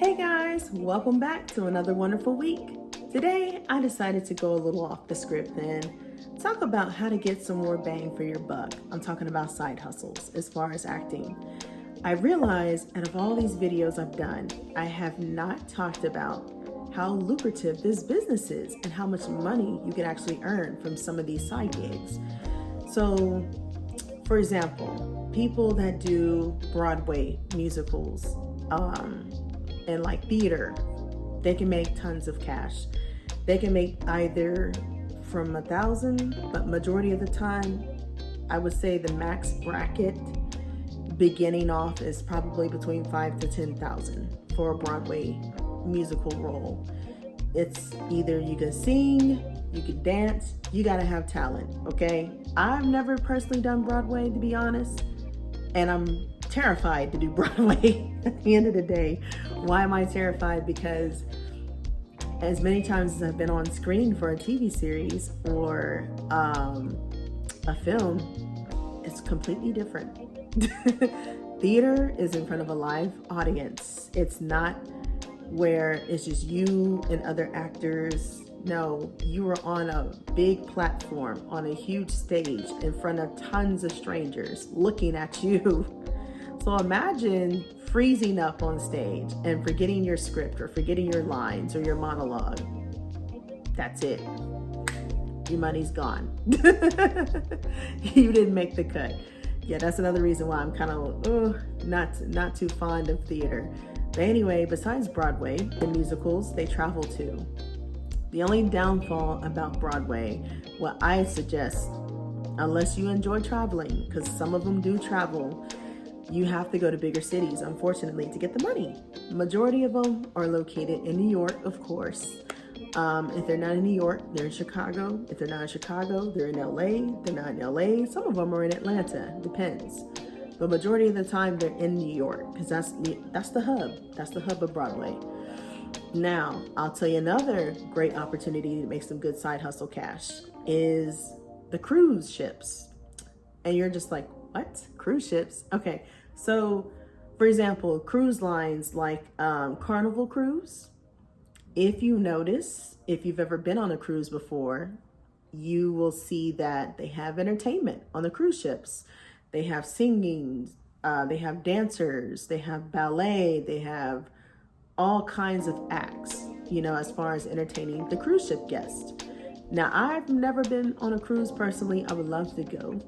Hey guys, welcome back to another wonderful week. Today, I decided to go a little off the script and talk about how to get some more bang for your buck. I'm talking about side hustles as far as acting. I realized out of all these videos I've done, I have not talked about how lucrative this business is and how much money you can actually earn from some of these side gigs. So, for example, people that do Broadway musicals, and like theater, they can make tons of cash. They can make either from $1,000, but majority of the time, I would say the max bracket beginning off is probably between $5,000 to $10,000 for a Broadway musical role. It's either you can sing, you can dance, you gotta have talent, okay? I've never personally done Broadway, to be honest, and I'm terrified to do Broadway at the end of the day. Why am I terrified? Because as many times as I've been on screen for a TV series or a film, it's completely different. Theater is in front of a live audience. It's not where it's just you and other actors. No, you are on a big platform, on a huge stage in front of tons of strangers looking at you. So imagine freezing up on stage and forgetting your script or forgetting your lines or your monologue. That's it. Your money's gone. You didn't make the cut. Yeah, that's another reason why I'm kind of not too fond of theater. But anyway, besides Broadway, the musicals they travel to. The only downfall about Broadway, what I suggest, unless you enjoy traveling, because some of them do travel, you have to go to bigger cities, unfortunately, to get the money. Majority of them are located in New York, of course. If they're not in New York, they're in Chicago. If they're not in Chicago, they're in LA. They're not in LA. Some of them are in Atlanta, depends. But majority of the time, they're in New York, because that's the hub. That's the hub of Broadway. Now, I'll tell you another great opportunity to make some good side hustle cash is the cruise ships. And you're just like, what? Cruise ships? Okay, so for example, cruise lines like Carnival Cruise. If you notice, if you've ever been on a cruise before, you will see that they have entertainment on the cruise ships. They have singing, they have dancers, they have ballet, they have all kinds of acts, as far as entertaining the cruise ship guests. Now, I've never been on a cruise personally. I would love to go.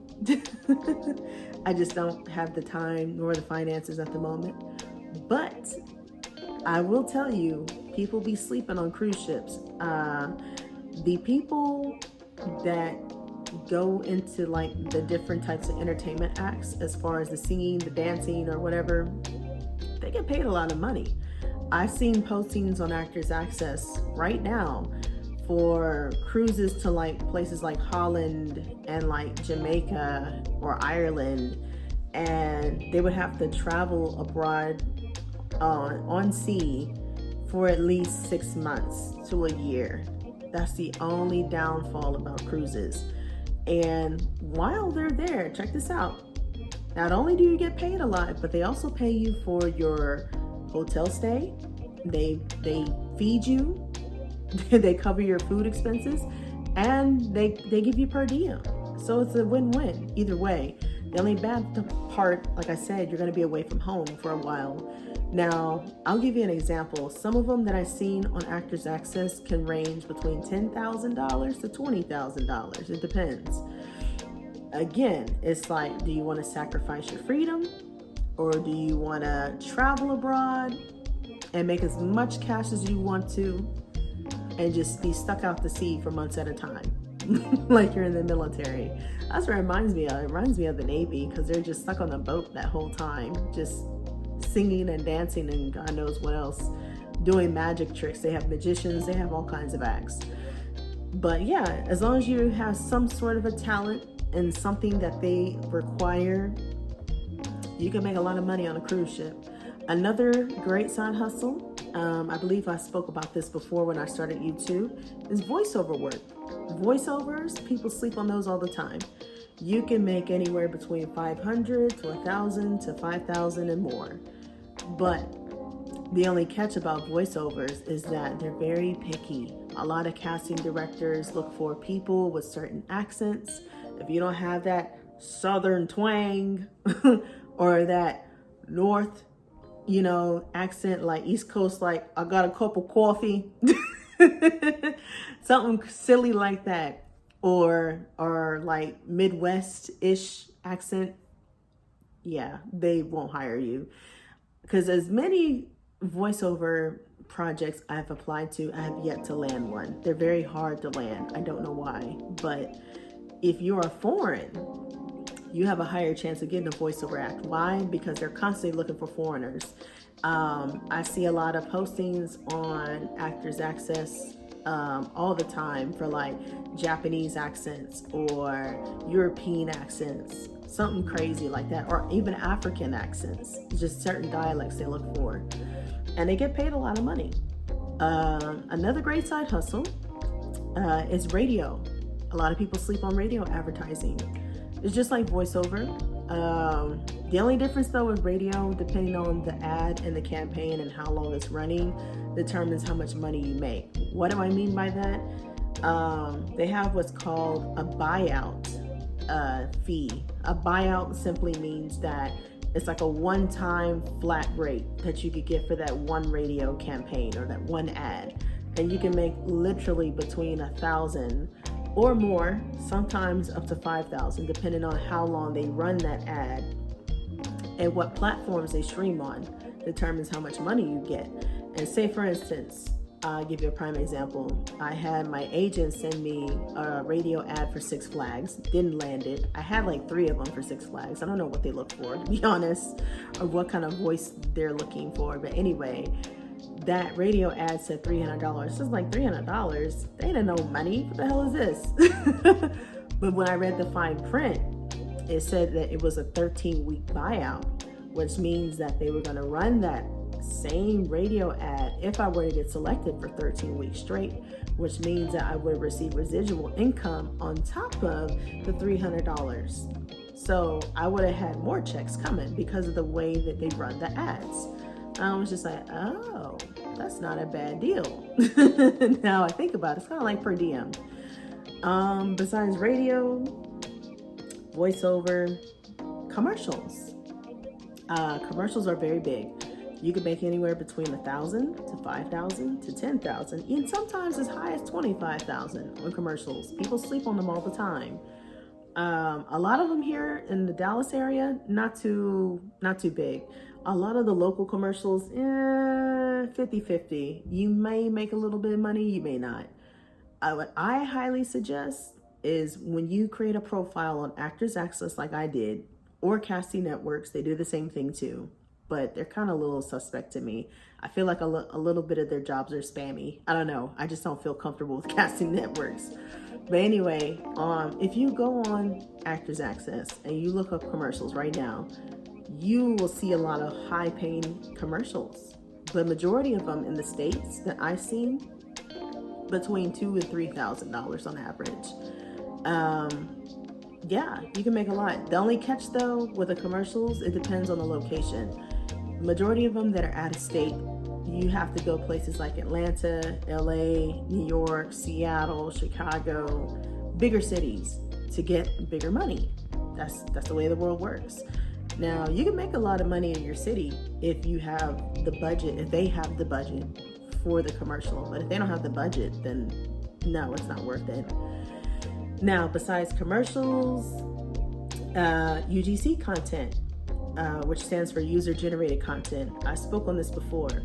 I just don't have the time nor the finances at the moment. But I will tell you, people be sleeping on cruise ships. The people that go into like the different types of entertainment acts, as far as the singing, the dancing, or whatever, they get paid a lot of money. I've seen postings on Actors Access right now for cruises to like places like Holland and like Jamaica or Ireland, and they would have to travel abroad on sea for at least 6 months to a year. That's the only downfall about cruises. And while they're there, check this out. Not only do you get paid a lot, but they also pay you for your hotel stay. They feed you. They cover your food expenses, and they give you per diem. So it's a win-win either way. The only bad part, like I said, you're going to be away from home for a while. Now, I'll give you an example. Some of them that I've seen on Actors Access can range between $10,000 to $20,000. It depends. Again, it's like, do you want to sacrifice your freedom, or do you want to travel abroad and make as much cash as you want to and just be stuck out to sea for months at a time? Like you're in the military. That's what it reminds me of. It reminds me of the Navy, because they're just stuck on the boat that whole time, just singing and dancing and God knows what else, doing magic tricks. They have magicians, they have all kinds of acts. But yeah, as long as you have some sort of a talent and something that they require, you can make a lot of money on a cruise ship. Another great side hustle, I believe I spoke about this before when I started YouTube, is voiceover work. Voiceovers, people sleep on those all the time. You can make anywhere between $500 to $1,000 to $5,000 and more. But The only catch about voiceovers is that they're very picky. A lot of casting directors look for people with certain accents. If you don't have that southern twang or that north, accent, like East Coast, like I got a cup of coffee, something silly like that, or like Midwest-ish accent, yeah, they won't hire you. Because as many voiceover projects I've applied to, I have yet to land one. They're very hard to land. I don't know why, but if you're a foreign, you have a higher chance of getting a voiceover act. Why? Because they're constantly looking for foreigners. I see a lot of postings on Actors Access all the time for like Japanese accents or European accents, something crazy like that, or even African accents, just certain dialects they look for. And they get paid a lot of money. Another great side hustle is radio. A lot of people sleep on radio advertising. It's just like voiceover. The only difference though with radio, depending on the ad and the campaign and how long it's running, determines how much money you make. What do I mean by that? They have what's called a buyout fee. A buyout simply means that it's like a one-time flat rate that you could get for that one radio campaign or that one ad. And you can make literally between $1,000 or more, sometimes up to $5,000, depending on how long they run that ad and what platforms they stream on determines how much money you get. And say, for instance, I'll give you a prime example. I had my agent send me a radio ad for Six Flags, didn't land it. I had like 3 of them for Six Flags. I don't know what they look for, to be honest, or what kind of voice they're looking for. But anyway, that radio ad said $300. It's like $300? They ain't no money. What the hell is this? But when I read the fine print, it said that it was a 13-week buyout, which means that they were going to run that same radio ad if I were to get selected for 13 weeks straight, which means that I would receive residual income on top of the $300. So I would have had more checks coming because of the way that they run the ads. I was just like, oh, that's not a bad deal. Now I think about it, it's kind of like per diem. Besides radio, voiceover, commercials. Commercials are very big. You can make anywhere between $1,000 to $5,000 to $10,000, and sometimes as high as $25,000 on commercials. People sleep on them all the time. A lot of them here in the Dallas area, not too big. A lot of the local commercials, 50-50. You may make a little bit of money, you may not. What I highly suggest is when you create a profile on Actors Access like I did, or Casting Networks, they do the same thing too, but they're kind of a little suspect to me. I feel like a little bit of their jobs are spammy. I don't know. I just don't feel comfortable with Casting Networks. But anyway, if you go on Actors Access and you look up commercials right now, you will see a lot of high-paying commercials. The majority of them in the States that I've seen, between $2,000 and $3,000 on average. Yeah, you can make a lot. The only catch though with the commercials, it depends on the location. Majority of them that are out of state, you have to go places like Atlanta, LA, New York, Seattle, Chicago, bigger cities to get bigger money. That's the way the world works. Now, you can make a lot of money in your city if you have the budget, if they have the budget for the commercial. But if they don't have the budget, then no, it's not worth it. Now, besides commercials, UGC content, which stands for user-generated content. I spoke on this before.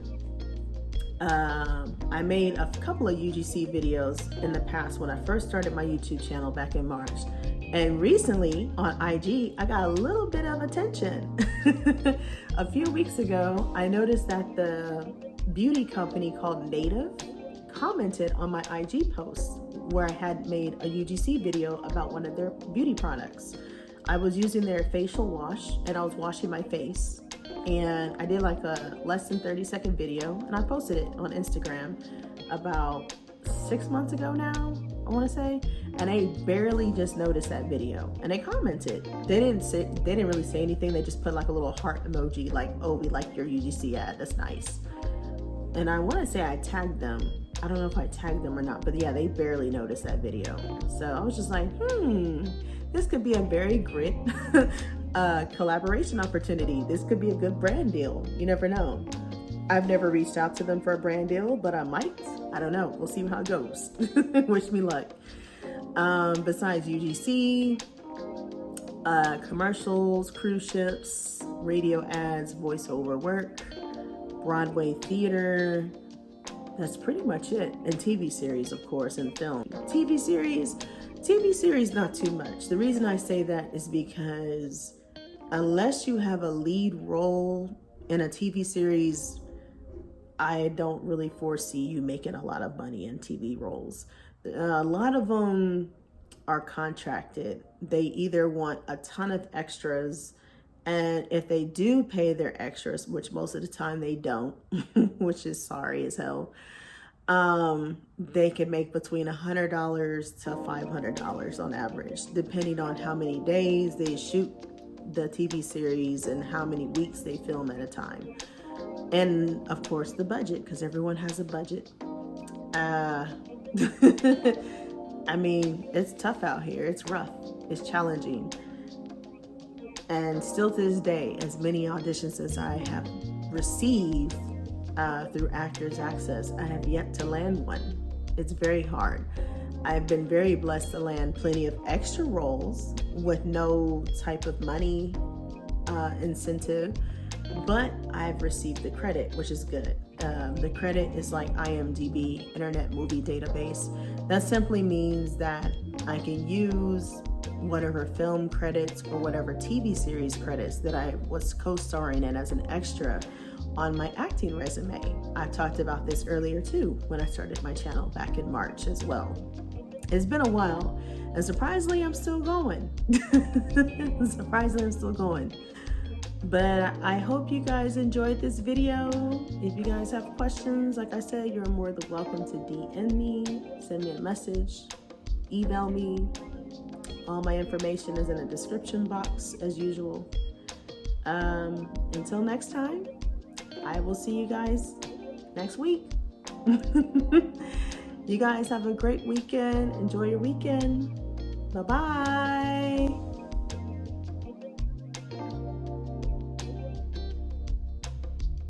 I made a couple of UGC videos in the past when I first started my YouTube channel back in March. And recently on IG, I got a little bit of attention. A few weeks ago, I noticed that the beauty company called Native commented on my IG post where I had made a UGC video about one of their beauty products. I was using their facial wash and I was washing my face, and I did like a less than 30-second video and I posted it on Instagram about 6 months ago now, I want to say, and they barely just noticed that video and they commented. They didn't really say anything. They just put like a little heart emoji like, oh, we like your UGC ad, that's nice. And I want to say I tagged them. I don't know if I tagged them or not, but yeah, they barely noticed that video. So I was just like, this could be a very great collaboration opportunity. This could be a good brand deal. You never know. I've never reached out to them for a brand deal, but I might. I don't know. We'll see how it goes. Wish me luck. Besides UGC, commercials, cruise ships, radio ads, voiceover work, Broadway theater. That's pretty much it. And TV series, of course, and film. TV series, not too much. The reason I say that is because unless you have a lead role in a TV series, I don't really foresee you making a lot of money in TV roles. A lot of them are contracted. They either want a ton of extras, and if they do pay their extras, which most of the time they don't, which is sorry as hell, they can make between $100 to $500 on average, depending on how many days they shoot the TV series and how many weeks they film at a time. And of course the budget, because everyone has a budget. I mean, it's tough out here. It's rough. It's challenging. And still to this day, as many auditions as I have received through Actors Access, I have yet to land one. It's very hard. I've been very blessed to land plenty of extra roles with no type of money incentive, but I've received the credit, which is good. The credit is like IMDb, Internet Movie Database. That simply means that I can use whatever film credits or whatever TV series credits that I was co-starring in as an extra on my acting resume. I talked about this earlier too when I started my channel back in March as well. It's been a while, and surprisingly, I'm still going. But I hope you guys enjoyed this video. If you guys have questions, like I said, you're more than welcome to DM me, send me a message, email me. All my information is in the description box as usual. Until next time, I will see you guys next week. You guys have a great weekend. Enjoy your weekend. Bye-bye.